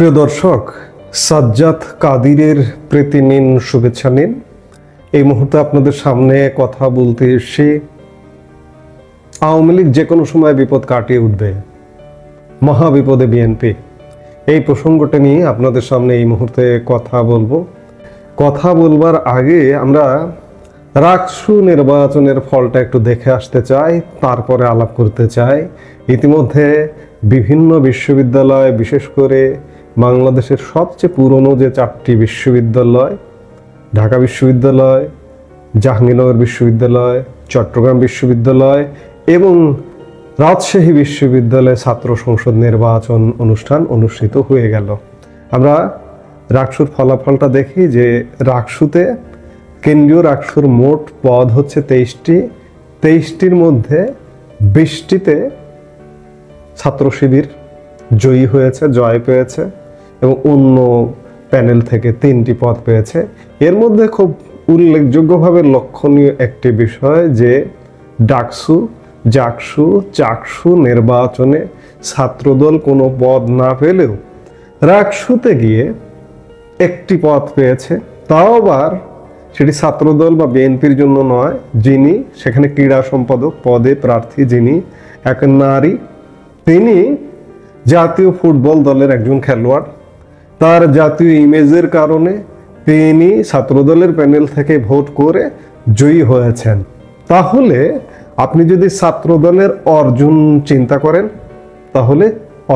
প্রিয় দর্শক, সাজ্জাদ কাদিরের প্রীতি নিন, শুভেচ্ছা নিন। এই মুহূর্তে আপনাদের সামনে কথা বলতে এসে আওয়ামী লীগ যে কোনো সময় বিপদ কাটিয়ে উঠবে, মহা বিপদে বিএনপি, এই প্রসঙ্গটা নিয়ে আপনাদের সামনে এই মুহূর্তে কথা বলবো। কথা বলবার আগে আমরা রাকসু নির্বাচনের ফলটা একটু দেখে আসতে চাই, তারপরে আলাপ করতে চাই। ইতিমধ্যে বিভিন্ন বিশ্ববিদ্যালয়, বিশেষ করে বাংলাদেশের সবচেয়ে পুরনো যে 4টি বিশ্ববিদ্যালয়, ঢাকা বিশ্ববিদ্যালয়, জাহাঙ্গীরনগর বিশ্ববিদ্যালয়, চট্টগ্রাম বিশ্ববিদ্যালয় এবং রাজশাহী বিশ্ববিদ্যালয়ে ছাত্র সংসদ নির্বাচন অনুষ্ঠান অনুষ্ঠিত হয়ে গেল। আমরা রাকসুর ফলাফলটা দেখি যে রাকসুতে কেন্দ্রীয় রাকসুর মোট পদ হচ্ছে 23টি। 23টির মধ্যে 20টিতে ছাত্র শিবির জয়ী হয়েছে, জয় পেয়েছে এবং অন্য প্যানেল থেকে 3টি পদ পেয়েছে। এর মধ্যে খুব উল্লেখযোগ্যভাবে লক্ষণীয় একটি বিষয় যে ডাকসু, জাকসু, চাকসু নির্বাচনে ছাত্রদল কোনো পদ না পেলেও রাকসুতে গিয়ে একটি পদ পেয়েছে। তাও আবার সেটি ছাত্রদল বা বিএনপির জন্য নয়, যিনি সেখানে ক্রীড়া সম্পাদক পদে প্রার্থী, যিনি এক নারী, তিনি জাতীয় ফুটবল দলের একজন খেলোয়াড়। তার জাতীয় ইমেজের কারণে তিনি ছাত্রদলের প্যানেল থেকে ভোট করে জয়ী হয়েছেন। তাহলে আপনি যদি ছাত্রদলের অর্জন চিন্তা করেন, তাহলে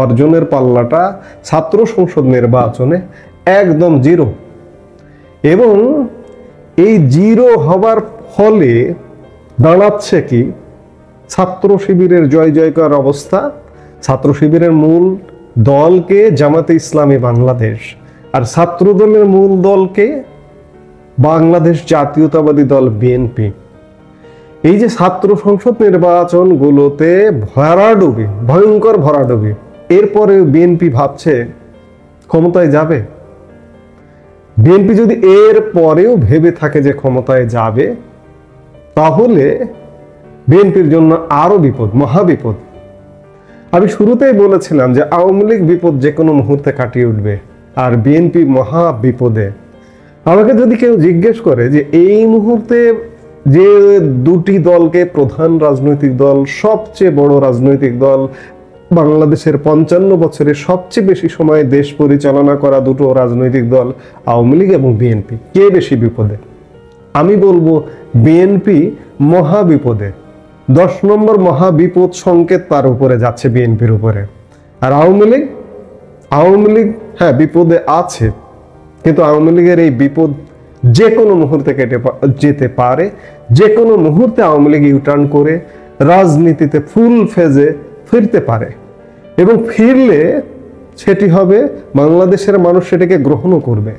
অর্জনের পাল্লাটা ছাত্র সংসদ নির্বাচনে একদম জিরো। এবং এই জিরো হবার ফলে দাঁড়াচ্ছে কি, ছাত্র শিবিরের জয় জয়কার অবস্থা। ছাত্র শিবিরের মূল দলকে জামাতে ইসলামী বাংলাদেশ, আর ছাত্র দলের মূল দলকে বাংলাদেশ জাতীয়তাবাদী দল বিএনপি। এই যে ছাত্র সংসদ নির্বাচনগুলোতে ভরাডুবি, ভয়ঙ্কর ভরাডুবি, এরপরে বিএনপি ভাবছে ক্ষমতায় যাবে। বিএনপি যদি এর পরেও ভেবে থাকে যে ক্ষমতায় যাবে, তাহলে বিএনপির জন্য আরো বিপদ, মহাবিপদ। আমি শুরুতেই বলেছিলাম যে আওয়ামী লীগ বিপদ যে কোনো মুহূর্তে কাটিয়ে উঠবে, আর বিএনপি মহা বিপদে। আমাকে যদি কেউ জিজ্ঞেস করে যে এই মুহূর্তে যে দুটি দলকে প্রধান রাজনৈতিক দল, সবচেয়ে বড় রাজনৈতিক দল, বাংলাদেশের 55 বছরে সবচেয়ে বেশি সময় দেশ পরিচালনা করা দুটো রাজনৈতিক দল আওয়ামী লীগ এবং বিএনপি, কে বেশি বিপদে? আমি বলবো বিএনপি মহা বিপদে। 10 নম্বর মহাবিপদ সংকেত তার উপরে যাচ্ছে, বিএনপির উপরে। আর আওয়ামী লীগ হ্যাঁ বিপদে আছে, কিন্তু আওয়ামী লীগের এই বিপদ যে কোনো মুহূর্তে কেটে যেতে পারে। যে কোনো মুহূর্তে আওয়ামী লীগ ইউটার্ন করে রাজনীতিতে ফুল ফেজে ফিরতে পারে, এবং ফিরলে সেটি হবে বাংলাদেশের মানুষ সেটাকে গ্রহণও করবে।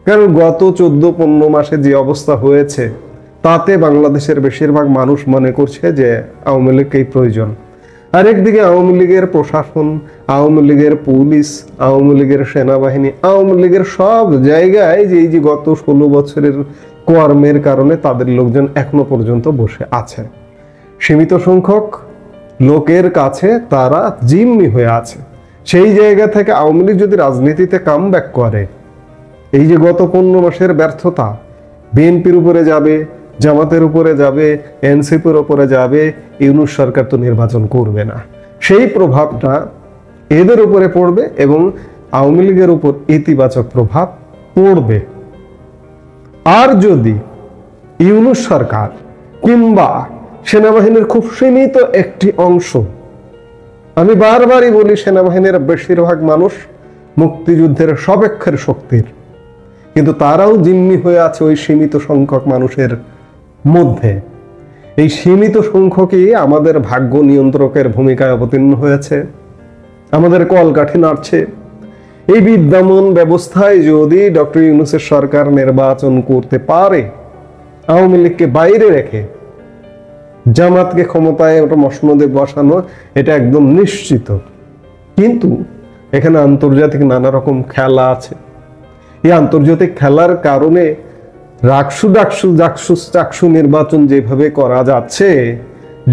কারণ গত 14-15 মাসে যে অবস্থা হয়েছে, তাতে বাংলাদেশের বেশিরভাগ মানুষ মনে করছে যে আওয়ামী লীগকেই প্রয়োজন। আরেকদিকে আওয়ামী লীগের প্রশাসন, আওয়ামী লীগের পুলিশ, আওয়ামী লীগের সেনাবাহিনী, আওয়ামী লীগের সব জায়গায় যে এই যে গত 16 বছরের কর্মের কারণে তাদের লোকজন এখনো পর্যন্ত বসে আছে। সীমিত সংখ্যক লোকের কাছে তারা জিম্মি হয়ে আছে। সেই জায়গা থেকে আওয়ামী লীগ যদি রাজনীতিতে কামব্যাক করে, এই যে গত 15 মাসের ব্যর্থতা বিএনপির উপরে যাবে, জামাতের উপরে যাবে, এনসিপির উপরে যাবে। ইউনূস সরকার তো নির্বাচন করবে না, সেই প্রভাবটা এদের উপরে পড়বে এবং আওয়ামী লীগের উপর ইতিবাচক প্রভাব পড়বে। আর যদি ইউনূস সরকার কিংবা সেনাবাহিনীর খুব সীমিত একটি অংশ, আমি বারবারই বলি সেনাবাহিনীর বেশিরভাগ মানুষ মুক্তিযুদ্ধের সপক্ষের শক্তির, কিন্তু তারাও জিম্মি হয়ে আছে ওই সীমিত সংখ্যক মানুষের মধ্যে। এই সীমিত সংখ্যকই আমাদের ভাগ্য নিয়ন্ত্রকের ভূমিকায় অবতীর্ণ হয়েছে, আমাদের কলকাঠি নাড়ছে। এই বিদ্যমান ব্যবস্থায় যদি ডক্টর ইউনূসের সরকার নির্বাচন করতে পারে, আওয়ামী লীগকে বাইরে রেখে জামাতকে ক্ষমতায় ওটা মসনদে বসানো, এটা একদম নিশ্চিত। কিন্তু এখানে আন্তর্জাতিক নানা রকম খেলা আছে। এই আন্তর্জাতিক খেলার কারণে রাকসু, ডাকসু, জাকসু, চাকসু নির্বাচন যেভাবে করা যাচ্ছে,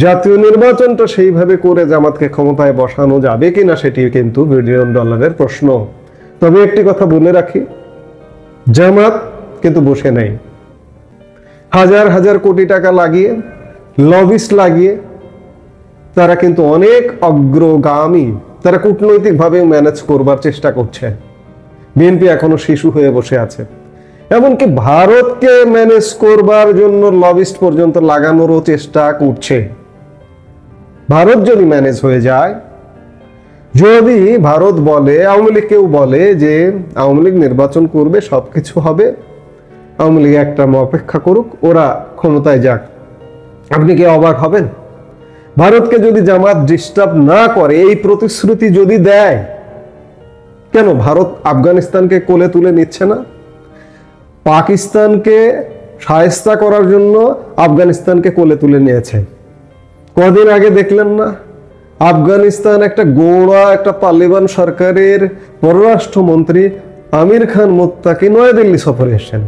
জাতীয় নির্বাচনটা সেইভাবে করে জামাতকে ক্ষমতায় বসানো যাবে কিনা সেটি কিন্তু বিলিয়ন ডলারের প্রশ্ন। তবে একটি কথা বলে রাখি, জামাত কিন্তু বসে নেই। হাজার হাজার কোটি টাকা লাগিয়ে, লবিস্ট লাগিয়ে তারা কিন্তু অনেক অগ্রগামী, তারা কূটনৈতিকভাবে ম্যানেজ করবার চেষ্টা করছে। বিএনপি এখনো শিশু হয়ে বসে আছে, এমনকি ভারতকে ম্যানেজ করবার জন্য লবিস্ট পর্যন্ত লাগানোরও চেষ্টা করছে। ভারত যদি ম্যানেজ হয়ে যায়, যদি ভারত বলে, আওয়ামী লীগ কেউ বলে যে আওয়ামী লীগ নির্বাচন করবে, সবকিছু হবে, আওয়ামী লীগ একটা অপেক্ষা করুক, ওরা ক্ষমতায় যাক, আপনি কি অবাক হবেন? ভারতকে যদি জামাত ডিস্টার্ব না করে, এই প্রতিশ্রুতি যদি দেয়, কেন ভারত আফগানিস্তানকে কোলে তুলে নিচ্ছে না? পাকিস্তানকে শায়েস্তা করার জন্য আফগানিস্তানকে কোলে তুলে নিয়েছে। কদিন আগে দেখলেন না, আফগানিস্তান একটা গোড়া একটা তালিবান সরকারের পররাষ্ট্রমন্ত্রী আমির খান মুত্তাকি নয়াদিল্লি সফরে এসেছেন।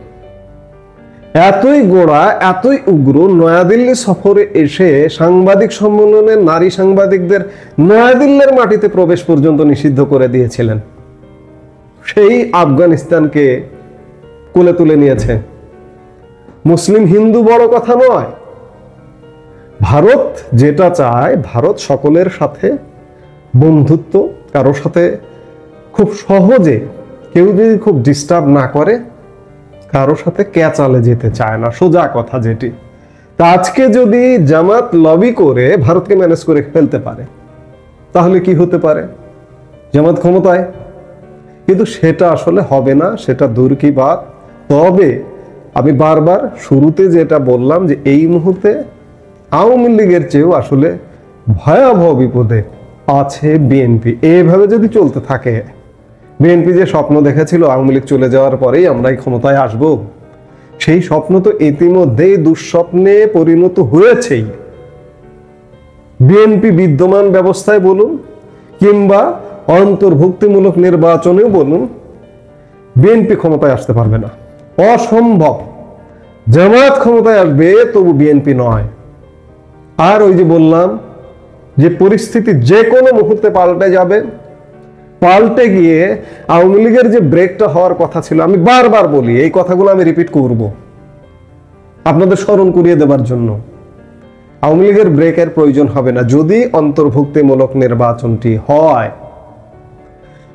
এতই গোড়া, এতই উগ্র, নয়াদিল্লি সফরে এসে সাংবাদিক সম্মেলনে নারী সাংবাদিকদের নয়াদিল্লির মাটিতে প্রবেশ পর্যন্ত নিষিদ্ধ করে দিয়েছিলেন। সেই আফগানিস্তানকে কোলে তুলে নিয়েছে। মুসলিম হিন্দু বড় কথা নয়, ভারত যেটা চায়, ভারত সকলের সাথে বন্ধুত্ব, কারোর সাথে খুব সহজে, কেউ যদি খুব ডিস্টার্ব না করে, কারোর সাথে ক্যাচালে যেতে চায় না, সোজা কথা যেটি। তা আজকে যদি জামাত লবি করে ভারতকে ম্যানেজ করে ফেলতে পারে, তাহলে কি হতে পারে? জামাত ক্ষমতায়, কিন্তু সেটা আসলে হবে না, সেটা দূর কি বাত। তবে আমি বারবার শুরুতে যেটা বললাম যে এই মুহূর্তে আওয়ামী লীগের চেয়েও আসলে ভয়াবহ বিপদে আছে বিএনপি। এইভাবে যদি চলতে থাকে, বিএনপি যে স্বপ্ন দেখেছিল আওয়ামী লীগ চলে যাওয়ার পরেই আমরাই ক্ষমতায় আসব, সেই স্বপ্ন তো ইতিমধ্যেই দুঃস্বপ্নে পরিণত হয়েছেই। বিএনপি বিদ্যমান ব্যবস্থায় বলুন কিংবা অন্তর্ভুক্তিমূলক নির্বাচনেও বলুন, বিএনপি ক্ষমতায় আসতে পারবে না, অসম্ভব। জামাত ক্ষমতায় আসবে, তবু বিএনপি নয়। আর ওই যে বললাম যে পরিস্থিতি যে কোনো মুহূর্তে পাল্টে যাবে, পাল্টে গিয়ে আওয়ামী লীগের যে ব্রেকটা হওয়ার কথা ছিল, আমি বারবার বলি, এই কথাগুলো আমি রিপিট করব আপনাদের স্মরণ করিয়ে দেবার জন্য। আওয়ামী লীগের ব্রেকের প্রয়োজন হবে না যদি অন্তর্ভুক্তিমূলক নির্বাচনটি হয়।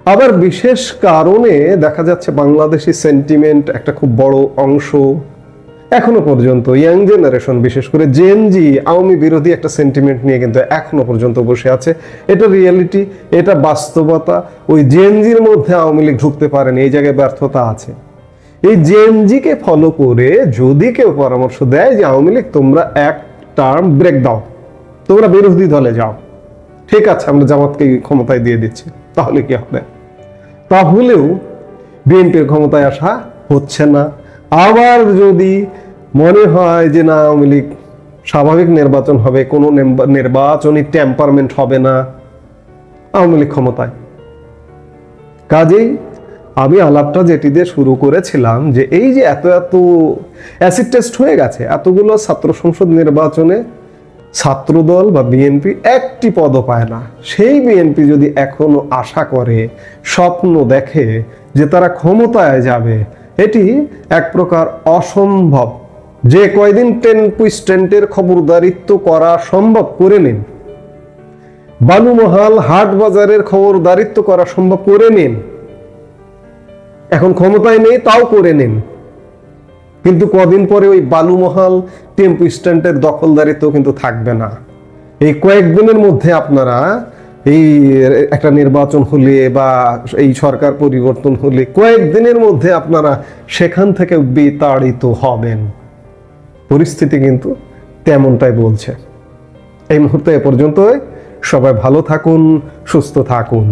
আবার বিশেষ কারণে দেখা যাচ্ছে বাংলাদেশি সেন্টিমেন্ট একটা খুব বড় অংশ এখনো পর্যন্ত, ইয়াং জেনারেশন বিশেষ করে জেনজি, আওয়ামী বিরোধী একটা সেন্টিমেন্ট নিয়ে কিন্তু এখনো পর্যন্ত বসে আছে। এটা রিয়েলিটি, এটা বাস্তবতা। ওই জেনজির মধ্যে আওয়ামী লীগ ঢুকতে পারেনি, এই জায়গায় ব্যর্থতা আছে। এই জেনজিকে ফলো করে যদি কেউ পরামর্শ দেয় যে আওয়ামী লীগ তোমরা এক টার্ম ব্রেক দাও, তোমরা বিরোধী দলে যাও, ঠিক আছে আমরা জামাতকে ক্ষমতায় দিয়ে দিচ্ছি, তাহলে কি হবে? তাহলেও বিএনপির ক্ষমতায় আসা হচ্ছে না। আবার যদি মনে হয় যে না আওয়ামী লীগ স্বাভাবিক নির্বাচন হবে, কোনো নির্বাচনী টেম্পারমেন্ট হবে না, আওয়ামী লীগ ক্ষমতায়। কাজেই আমি আলাপটা যেটি দিয়ে শুরু করেছিলাম যে এই যে এত এত অ্যাসিড টেস্ট হয়ে গেছে, এতগুলো ছাত্র সংসদ নির্বাচনে ছাত্রদল বা বিএনপি একটি পদও পায় না। সেই বিএনপি যদি এখনো আশা করে, স্বপ্ন দেখে যে তারা ক্ষমতায় যাবে, এটি এক প্রকার অসম্ভব। যে কয়দিন 10 পুইস্টেন্টের খবরদারিত্ব করা সম্ভব করে নিন, বালুমহাল হাট বাজারের খবরদারিত্ব করা সম্ভব করে নিন। এখন ক্ষমতায় নেই, তাও করে নিন, কিন্তু কদিন পরে ওই বালুমহাল টেম্পু স্ট্যান্ডের দখলদারিত্ব কিন্তু থাকবে না। এই কয়েকদিনের মধ্যে আপনারা এই একটা নির্বাচন হলে বা এই সরকার পরিবর্তন হলে কয়েকদিনের মধ্যে আপনারা সেখান থেকে বিতাড়িত হবেন। পরিস্থিতি কিন্তু তেমনটাই বলছে। এই মুহূর্তে এ পর্যন্ত, সবাই ভালো থাকুন, সুস্থ থাকুন।